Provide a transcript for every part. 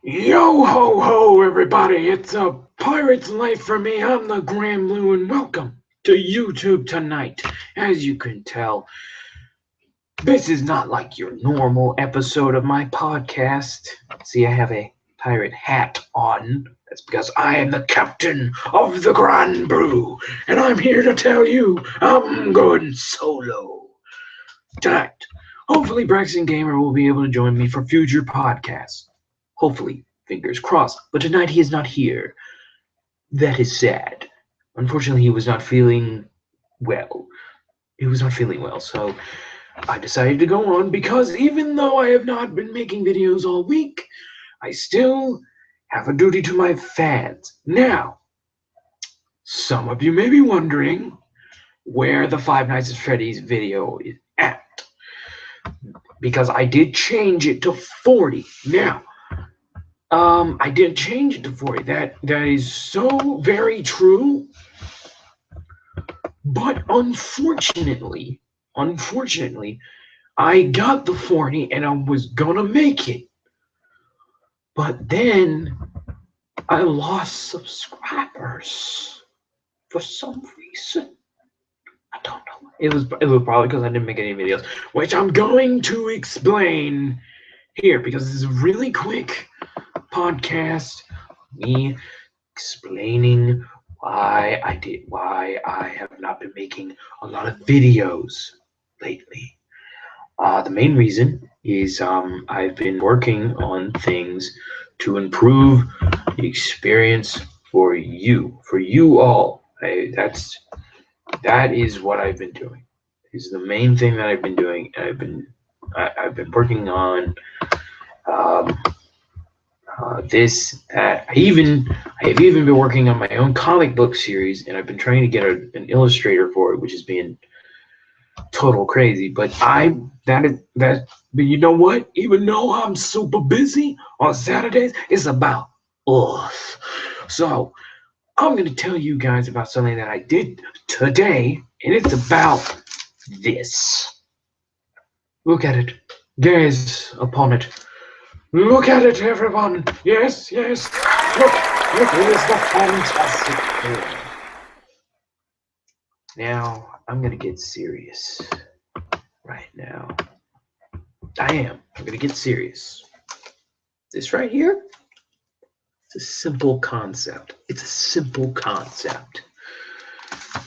Yo ho ho, everybody! It's a pirate's life for me. I'm the Grand Blue, and welcome to YouTube tonight. As you can tell, this is not like your normal episode of my podcast. See, I have a pirate hat on. That's because I am the captain of the Grand Blue, and I'm here to tell you I'm going solo tonight. Hopefully, Braxton Gamer will be able to join me for future podcasts. Hopefully, fingers crossed. But tonight he is not here. That is sad. Unfortunately, he was not feeling well. He was not feeling well, so I decided to go on because even though I have not been making videos all week, I still have a duty to my fans. Now, some of you may be wondering where the Five Nights at Freddy's video is at because I did change it to 40. Now, I did change it to 40. That is so very true. But unfortunately, I got the 40 and I was gonna make it. But then I lost subscribers for some reason. I don't know. It was probably because I didn't make any videos, which I'm going to explain here because this is a really quick podcast. Me explaining why I have not been making a lot of videos lately. The main reason is I've been working on things to improve the experience for you all. That is what I've been doing. Is the main thing that I've been doing. I've been working on um, this. I have even been working on my own comic book series, and I've been trying to get an illustrator for it, which is being total crazy. But But you know what? Even though I'm super busy on Saturdays, it's about us. So I'm gonna tell you guys about something that I did today, and it's about this. Look at it. Gaze upon it. Look at it, everyone. Yes, yes. Look, it is the Fantastic Four. Now, I'm gonna get serious right now. I'm gonna get serious. This right here, it's a simple concept.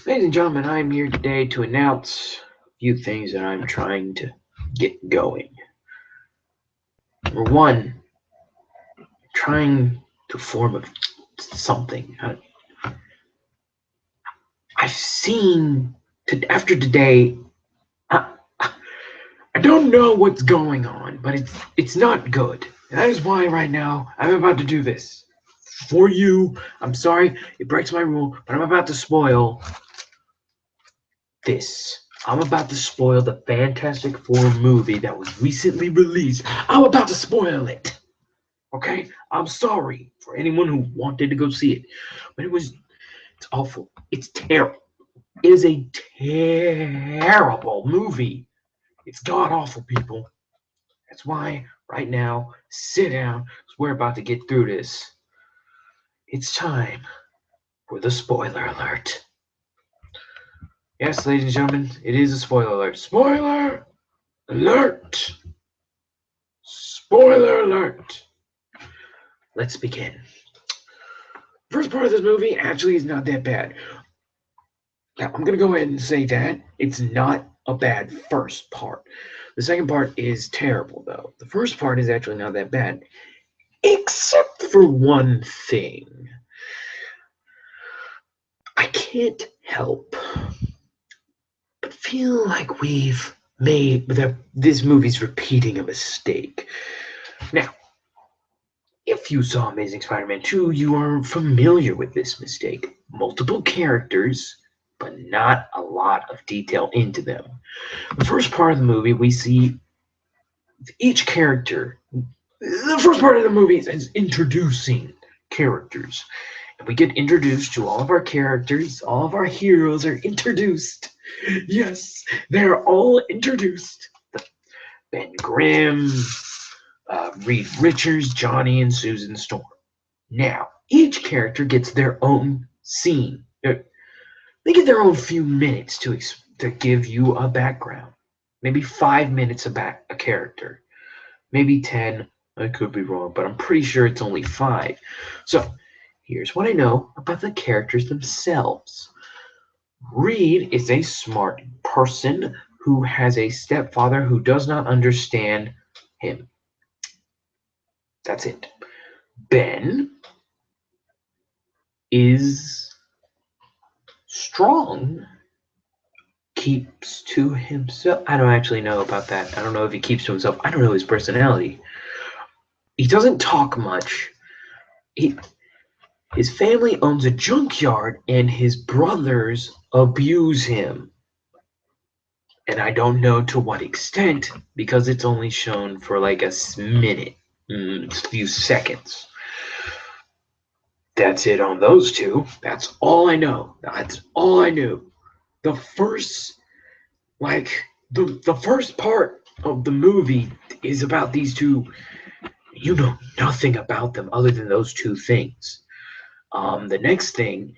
Ladies and gentlemen, I'm here today to announce a few things that I'm trying to get going. Number one, trying to form something. I've seen after today. I don't know what's going on, but it's not good. That is why right now I'm about to do this for you. I'm sorry, it breaks my rule, but I'm about to spoil this. I'm about to spoil the Fantastic Four movie that was recently released. I'm about to spoil it. Okay? I'm sorry for anyone who wanted to go see it, but it's awful. It's terrible. It is a terrible movie. It's god awful, people. That's why, right now, sit down, because we're about to get through this. It's time for the spoiler alert. Yes, ladies and gentlemen, it is a spoiler alert. Spoiler alert! Spoiler alert! Let's begin. First part of this movie actually is not that bad. Now, I'm going to go ahead and say that it's not a bad first part. The second part is terrible, though. The first part is actually not that bad, except for one thing. I can't help but feel like we've made that this movie's repeating a mistake. Now, if you saw Amazing Spider-Man 2, you are familiar with this mistake. Multiple characters, but not a lot of detail into them. The first part of the movie, we see each character. The first part of the movie is introducing characters. And we get introduced to all of our characters. All of our heroes are introduced. Yes, they're all introduced. Ben Grimm, Reed Richards, Johnny, and Susan Storm. Now, each character gets their own scene. They get their own few minutes to give you a background. Maybe 5 minutes about a character. Maybe 10. I could be wrong, but I'm pretty sure it's only 5. So, here's what I know about the characters themselves. Reed is a smart person who has a stepfather who does not understand him. That's it. Ben is strong, keeps to himself. I don't actually know about that. I don't know if he keeps to himself. I don't know his personality. He doesn't talk much. His family owns a junkyard, and his brothers abuse him. And I don't know to what extent, because it's only shown for like a minute, a few seconds. That's it on those two. That's all I know. That's all I knew. The first, the first part of the movie is about these two. You know nothing about them other than those two things. The next thing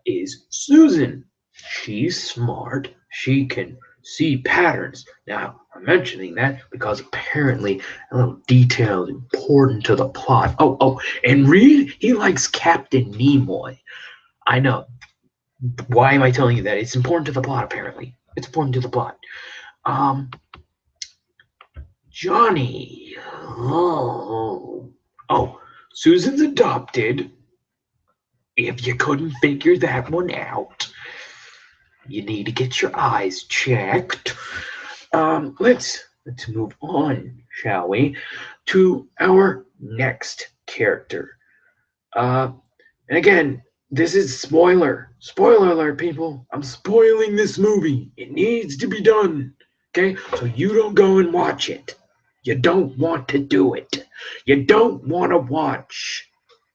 is Susan. She's smart. She can see patterns. Now, I'm mentioning that because apparently a little detail is important to the plot. Oh, and Reed, he likes Captain Nimoy. I know. Why am I telling you that? It's important to the plot, apparently. It's important to the plot. Johnny. Oh, Susan's adopted. If you couldn't figure that one out, you need to get your eyes checked. Let's move on, shall we, to our next character. And again, this is spoiler alert, people. I'm spoiling this movie. It needs to be done. Okay, so you don't go and watch it. You don't want to do it. You don't want to watch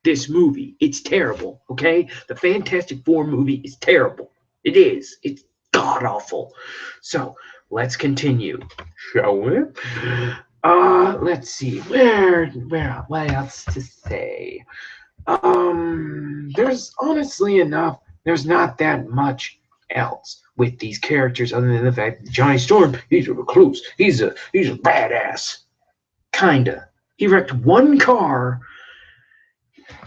this movie. It's terrible, okay? The Fantastic Four movie is terrible. It is. It's god-awful. So, let's continue, shall we? Let's see. What else to say? There's honestly enough. There's not that much else with these characters other than the fact that Johnny Storm, he's a recluse. He's a badass. Kinda. He wrecked one car.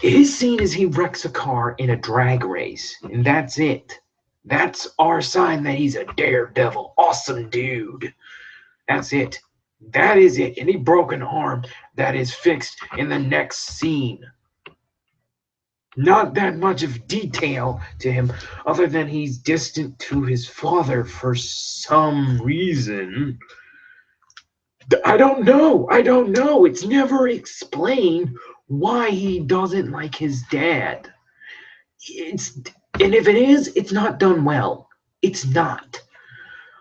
His scene is he wrecks a car in a drag race, and that's it. That's our sign that he's a daredevil, awesome dude. That's it. That is it. And he broke an arm that is fixed in the next scene. Not that much of detail to him, other than he's distant to his father for some reason. I don't know. It's never explained why he doesn't like his dad. And if it is, it's not done well. It's not.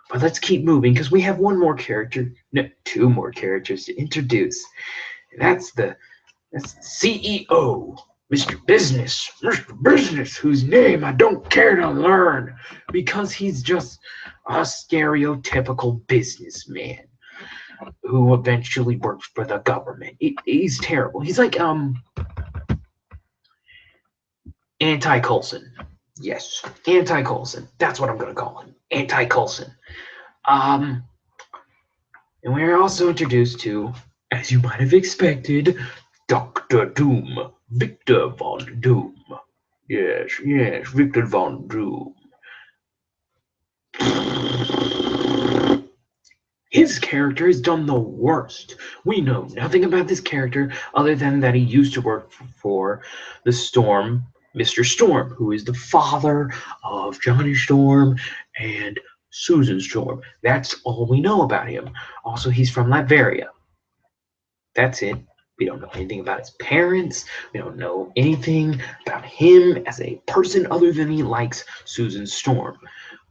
But let's keep moving because we have one more character, no, two more characters to introduce. That's the CEO, Mr. Business, whose name I don't care to learn because he's just a stereotypical businessman who eventually works for the government. He's terrible. He's like anti-Coulson. Yes, anti-Coulson. That's what I'm going to call him. Anti-Coulson. And we're also introduced to, as you might have expected, Dr. Doom. Victor Von Doom. Yes, Victor Von Doom. His character has done the worst. We know nothing about this character other than that he used to work for the Storm, Mr. Storm, who is the father of Johnny Storm and Susan Storm. That's all we know about him. Also, he's from Latveria. That's it. We don't know anything about his parents. We don't know anything about him as a person other than he likes Susan Storm.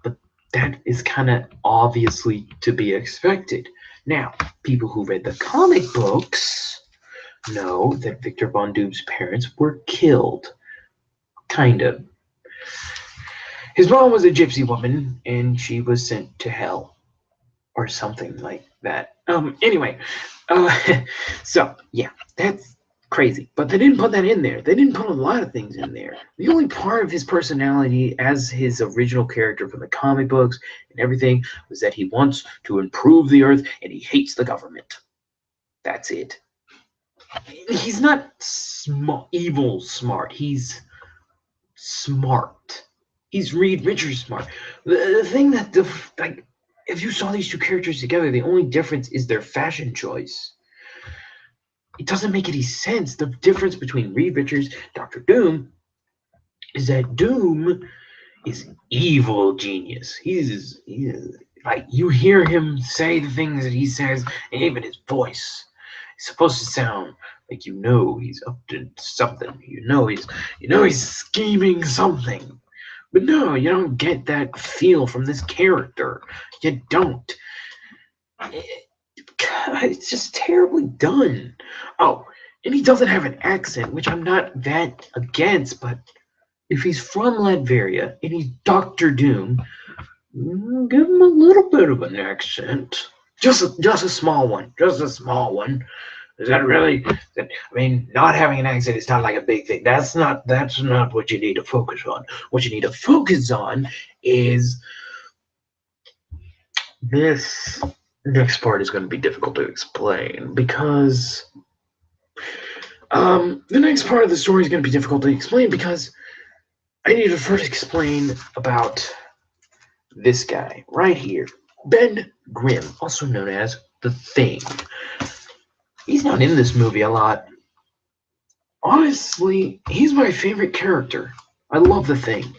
But that is kind of obviously to be expected. Now, people who read the comic books know that Victor Von Doom's parents were killed. Kind of. His mom was a gypsy woman, and she was sent to hell. or something like that. Anyway, uh, so yeah, that's crazy. But they didn't put that in there. They didn't put a lot of things in there. The only part of his personality as his original character from the comic books and everything was that he wants to improve the Earth and he hates the government. That's it. He's not evil smart. He's smart. He's Reed Richards smart. The thing that like, if you saw these two characters together, the only difference is their fashion choice. It doesn't make any sense. The difference between Reed Richards, Doctor Doom, is that Doom is evil genius. He is like, you hear him say the things that he says, and even his voice is supposed to sound like he's up to something. He's scheming something. But no, you don't get that feel from this character. You don't. It's just terribly done. Oh, and he doesn't have an accent, which I'm not that against, but if he's from Latveria and he's Doctor Doom, give him a little bit of an accent. Just a small one. Just a small one. Is that really? I mean, not having an accent is not like a big thing. That's not what you need to focus on. What you need to focus on is this. Next part is going to be difficult to explain because the next part of the story is going to be difficult to explain because I need to first explain about this guy right here, Ben Grimm, also known as The Thing. He's not in this movie a lot. Honestly, he's my favorite character. I love The Thing.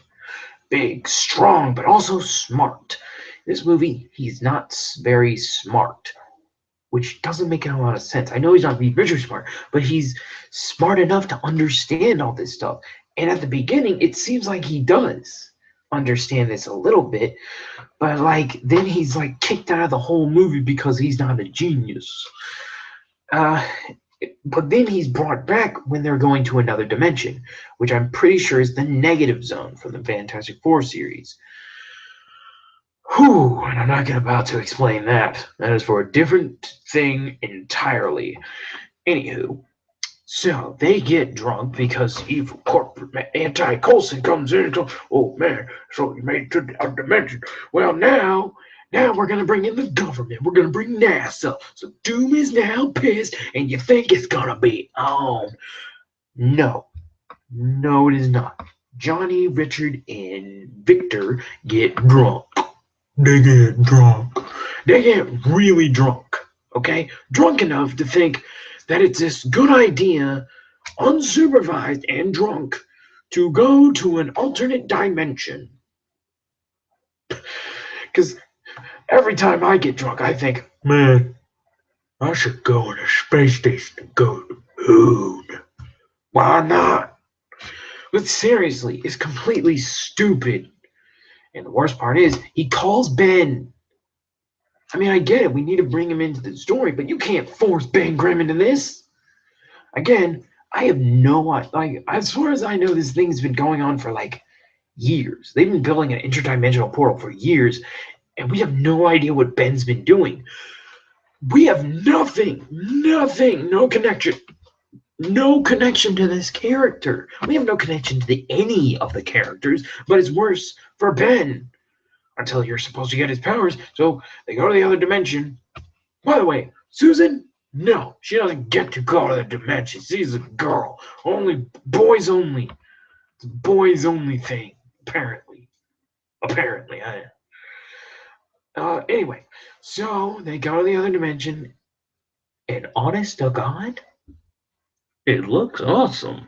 Big, strong, but also smart. In this movie, he's not very smart, which doesn't make a lot of sense. I know he's not Reed Richards smart, but he's smart enough to understand all this stuff. And at the beginning, it seems like he does understand this a little bit, but like then he's like kicked out of the whole movie because he's not a genius. But then he's brought back when they're going to another dimension, which I'm pretty sure is the negative zone from the Fantastic Four series. Whew, and I'm not about to explain that. That is for a different thing entirely. Anywho, so they get drunk because evil corporate anti-Coulson comes in and goes, "Oh man, so you made it to our dimension. Well, now we're gonna bring in the government. We're gonna bring NASA. So Doom is now pissed, and you think it's gonna be on? No, it is not. Johnny, Richard, and Victor get drunk. They get drunk. They get really drunk. Okay, drunk enough to think that it's this good idea, unsupervised and drunk, to go to an alternate dimension. Because every time I get drunk, I think, man, I should go on a space station and go to the moon. Why not? But seriously, it's completely stupid. And the worst part is, he calls Ben. I mean, I get it. We need to bring him into the story, but you can't force Ben Grimm into this. Again, I have no idea. Like, as far as I know, this thing's been going on for like years. They've been building an interdimensional portal for years, and we have no idea what Ben's been doing. We have nothing, no connection to this character. We have no connection to any of the characters, but it's worse for Ben until you're supposed to get his powers. So they go to the other dimension. By the way, Susan, no, she doesn't get to go to the dimension. She's a girl. Only boys only. It's a boys only thing, apparently. Anyway, so they go to the other dimension, and honest to God, it looks awesome.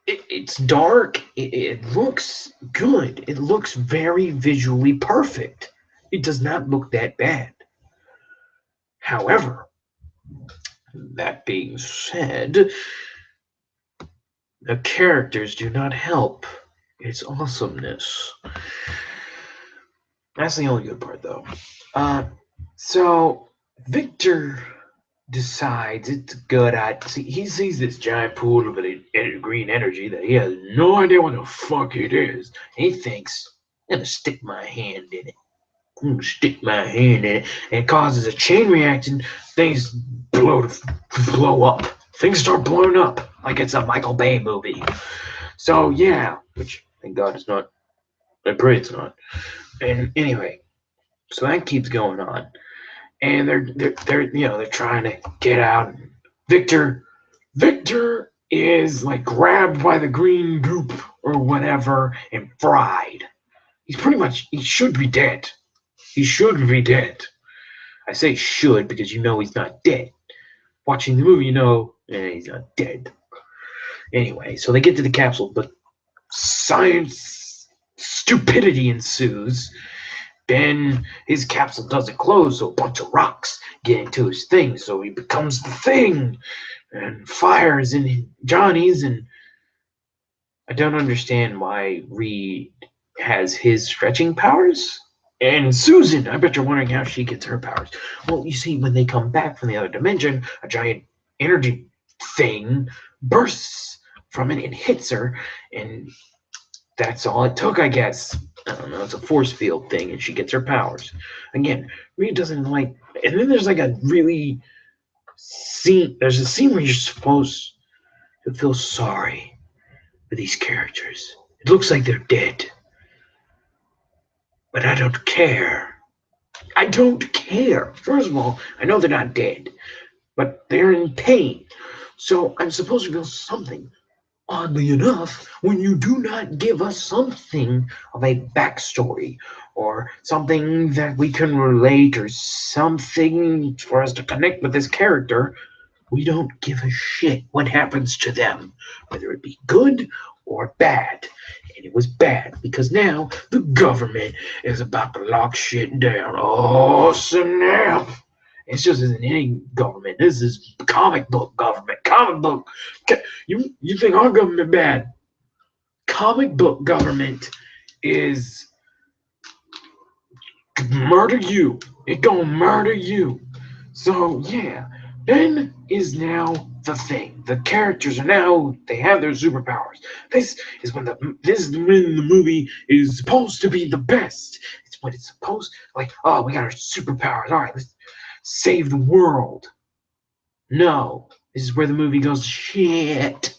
It's dark. It looks good. It looks very visually perfect. It does not look that bad. However, that being said, the characters do not help its awesomeness. That's the only good part, though. So Victor decides it's a good idea. He sees this giant pool of green energy that he has no idea what the fuck it is. He thinks, I'm gonna stick my hand in it. stick my hand in it, and it causes a chain reaction. Things blow up. Things start blowing up like it's a Michael Bay movie. So yeah, which thank God it's not. I pray it's not. And anyway, so that keeps going on, and they're trying to get out. Victor is like grabbed by the green goop or whatever and fried. He should be dead. He should be dead. I say should because you know he's not dead. Watching the movie, you know he's not dead. Anyway, so they get to the capsule, but science stupidity ensues. Then his capsule doesn't close, so a bunch of rocks get into his thing, so he becomes the thing and fires in Johnny's. And I don't understand why Reed has his stretching powers. And Susan, I bet you're wondering how she gets her powers. Well, you see, when they come back from the other dimension, a giant energy thing bursts from it and hits her, and that's all it took, I guess. I don't know, it's a force field thing, and she gets her powers. Again, Reed doesn't like... And then there's like a really scene... There's a scene where you're supposed to feel sorry for these characters. It looks like they're dead. But I don't care. I don't care. First of all, I know they're not dead, but they're in pain. So I'm supposed to feel something. Oddly enough, when you do not give us something of a backstory or something that we can relate or something for us to connect with this character, we don't give a shit what happens to them, whether it be good or bad. And it was bad because now the government is about to lock shit down. Oh, snap. It's just isn't any government. This is comic book government. Comic book. You think our government bad? Comic book government is murder you. It gonna murder you. So yeah, Ben is now the thing. The characters are now, they have their superpowers. This is when the movie is supposed to be the best. It's when it's supposed, like, oh, we got our superpowers. All right, let's save the world. No, this is where the movie goes shit.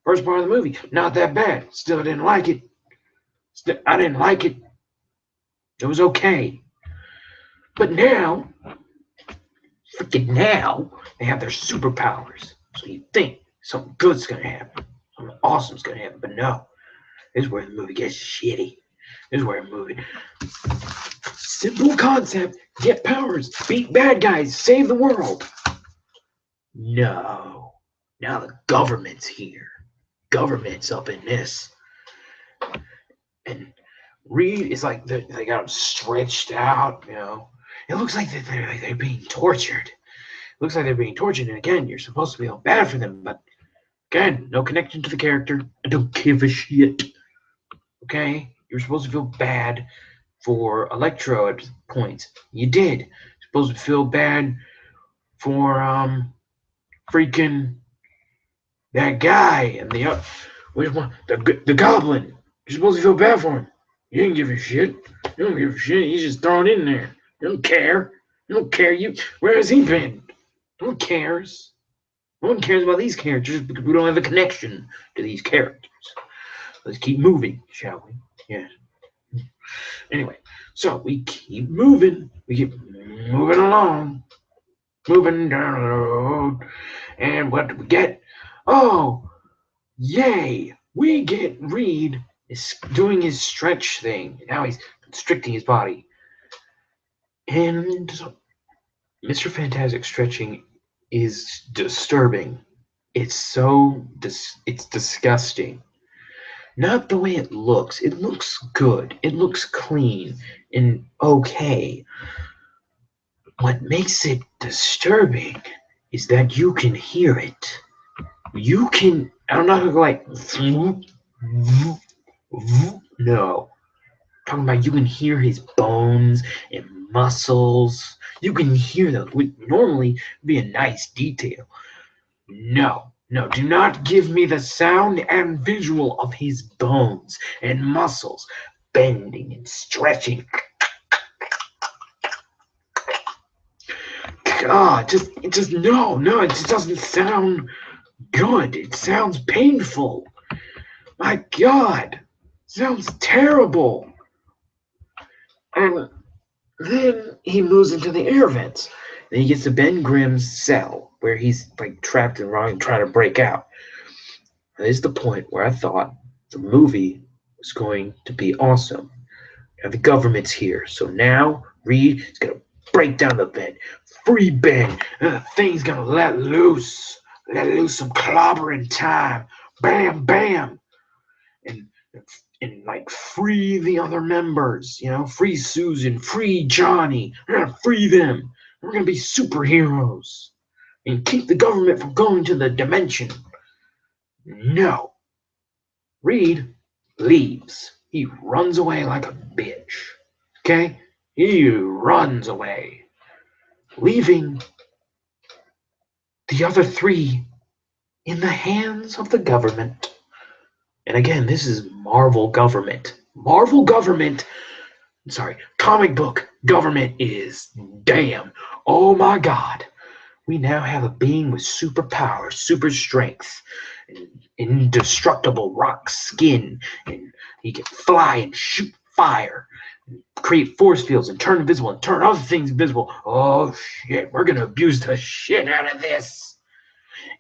First part of the movie, not that bad. Still didn't like it. I didn't like it. It was okay. But now, freaking now, they have their superpowers. So you think something good's gonna happen. Something awesome's gonna happen. But no. This is where the movie gets shitty. This is where the movie... Simple concept. Get powers. Beat bad guys. Save the world. No. Now the government's here. Government's up in this. And Reed is like, they got him stretched out, you know. It looks like they're being tortured. It looks like they're being tortured. And again, you're supposed to feel bad for them. But again, no connection to the character. I don't give a shit. Okay? You're supposed to feel bad for Electro at points. You did. You're supposed to feel bad for freaking that guy and which one? The goblin. You're supposed to feel bad for him. You didn't give a shit. You don't give a shit. He's just thrown in there. You don't care. You don't care. Where has he been? No one cares. No one cares about these characters because we don't have a connection to these characters. Let's keep moving, shall we? Yeah. Anyway, so we keep moving. We keep moving along. Moving down the road. And what do we get? Oh, yay. We get Reed is doing his stretch thing. Now he's constricting his body. And Mr. Fantastic stretching is disturbing. It's it's disgusting. Not the way it looks. It looks good. It looks clean and okay. What makes it disturbing is that you can hear it. You can, I'm not gonna go like, no. I'm talking about you can hear his bones and muscles. You can hear those, which normally would be a nice detail. No, do not give me the sound and visual of his bones and muscles bending and stretching. God, no, it just doesn't sound good. It sounds painful. My God, sounds terrible. And then he moves into the air vents. And he gets to Ben Grimm's cell, where he's like trapped and trying to break out. And this is the point where I thought the movie was going to be awesome. And the government's here, so now Reed is gonna break down the vent, free Ben, and the thing's gonna let loose some clobbering time. Bam, bam, and and like free the other members, free Susan, free Johnny. We're gonna free them. We're gonna be superheroes and keep the government from going to the dimension. No. Reed leaves. He runs away like a bitch. Okay? He runs away, leaving the other three in the hands of the government. And again, this is Marvel government. Comic book government is damn. Oh my God. We now have a being with superpowers, super strength, and indestructible rock skin, and he can fly and shoot fire, and create force fields, and turn invisible, and turn other things invisible. Oh shit, we're gonna abuse the shit out of this.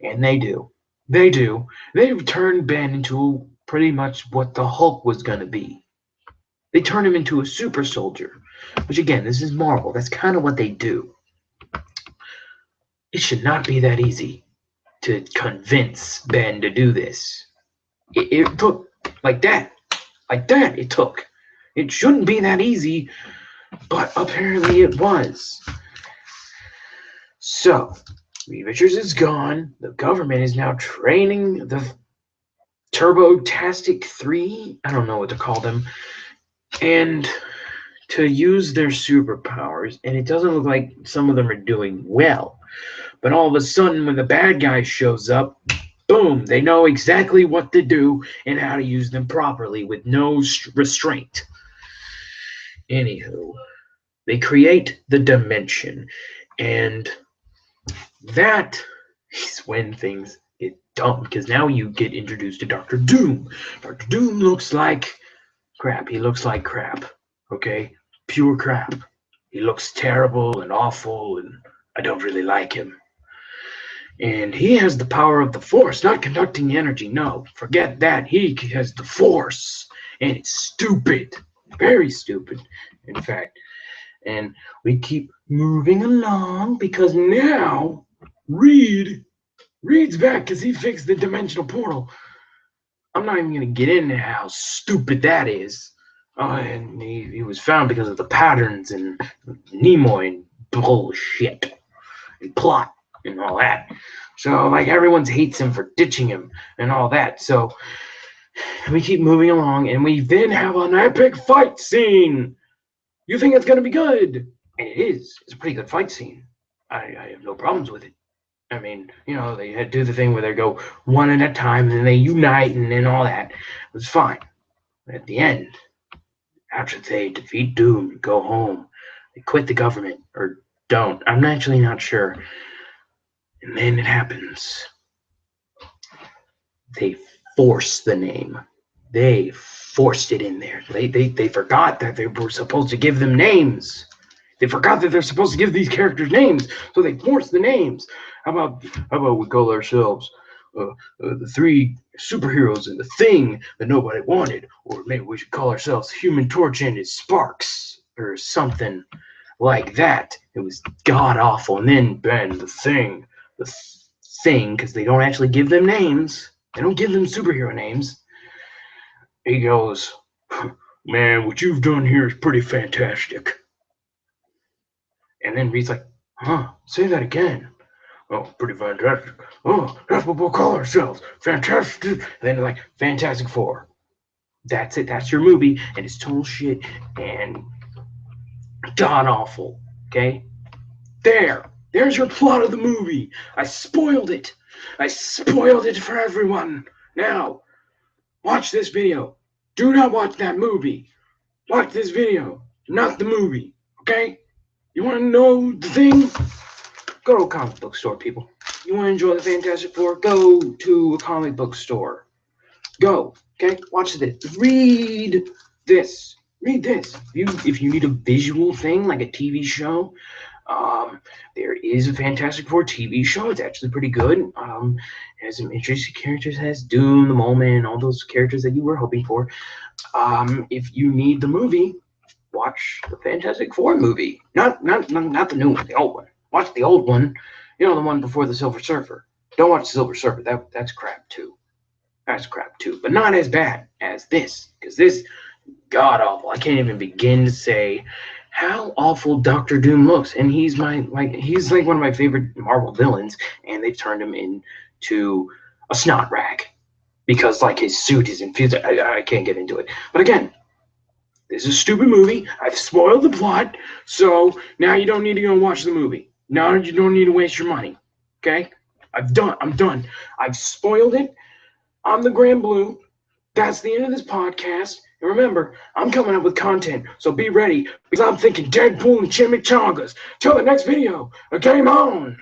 And they do. They've turned Ben into pretty much what the Hulk was gonna be. They turn him into a super soldier, which again, this is Marvel. That's kind of what they do. It should not be that easy to convince Ben to do this. It took like that. It took. It shouldn't be that easy, but apparently it was. So, Reed Richards is gone. The government is now training the Turbotastic 3, I don't know what to call them, and to use their superpowers, and it doesn't look like some of them are doing well. But all of a sudden, when the bad guy shows up, boom, they know exactly what to do and how to use them properly with no restraint. Anywho, they create the dimension, and that is when things get dumb, because now you get introduced to Dr. Doom. Dr. Doom looks like crap. He looks like crap, okay? Pure crap. He looks terrible and awful, and I don't really like him. And he has the power of the Force, not conducting energy. No, forget that. He has the Force, and it's stupid. Very stupid, in fact. And we keep moving along because now Reed's back because he fixed the dimensional portal. I'm not even going to get into how stupid that is. And he was found because of the patterns and Nimoy and bullshit and plot and all that. So, like, everyone hates him for ditching him and all that. So, we keep moving along, and we then have an epic fight scene. You think it's going to be good? And it is. It's a pretty good fight scene. I have no problems with it. I mean, they do the thing where they go one at a time, and then they unite, and then all that. It was fine. But at the end, after they defeat Doom, go home, they quit the government, or don't. I'm actually not sure. And then it happens. They force the name. They forced it in there. They forgot that they were supposed to give them names. They forgot that they're supposed to give these characters names, so they forced the names. How about we call ourselves the three superheroes and the thing that nobody wanted, or maybe we should call ourselves Human Torch and his Sparks, or something like that. It was god awful. And then Ben, the thing, because they don't actually give them names. They don't give them superhero names. He goes, "Man, what you've done here is pretty fantastic." And then Reed's like, "Huh, say that again." "Oh, pretty fantastic." "Oh, that's what we'll call ourselves. Fantastic." And then like, Fantastic Four. That's it. That's your movie. And it's total shit and god awful. Okay? There's your plot of the movie. I spoiled it. I spoiled it for everyone. Now, watch this video. Do not watch that movie. Watch this video, not the movie. Okay? You want to know the thing? Go to a comic book store, people. You want to enjoy the Fantastic Four? Go to a comic book store. Go, okay? Watch this. Read this. Read this. If you need a visual thing like a TV show, there is a Fantastic Four TV show. It's actually pretty good. It has some interesting characters. It has Doom, the Mole Man, all those characters that you were hoping for. If you need the movie, watch the Fantastic Four movie. Not the new one, the old one. Watch the old one. You know, the one before the Silver Surfer. Don't watch the Silver Surfer. That's crap too. That's crap too. But not as bad as this. Because this, god awful. I can't even begin to say how awful Doctor Doom looks. And he's he's like one of my favorite Marvel villains. And they've turned him into a snot rag. Because like his suit is infused. I can't get into it. But again, this is a stupid movie. I've spoiled the plot. So now you don't need to go and watch the movie. Now you don't need to waste your money. Okay? I'm done. I've spoiled it. I'm the Grand Blue. That's the end of this podcast. And remember, I'm coming up with content, so be ready, because I'm thinking Deadpool and chimichangas. Till the next video, game on!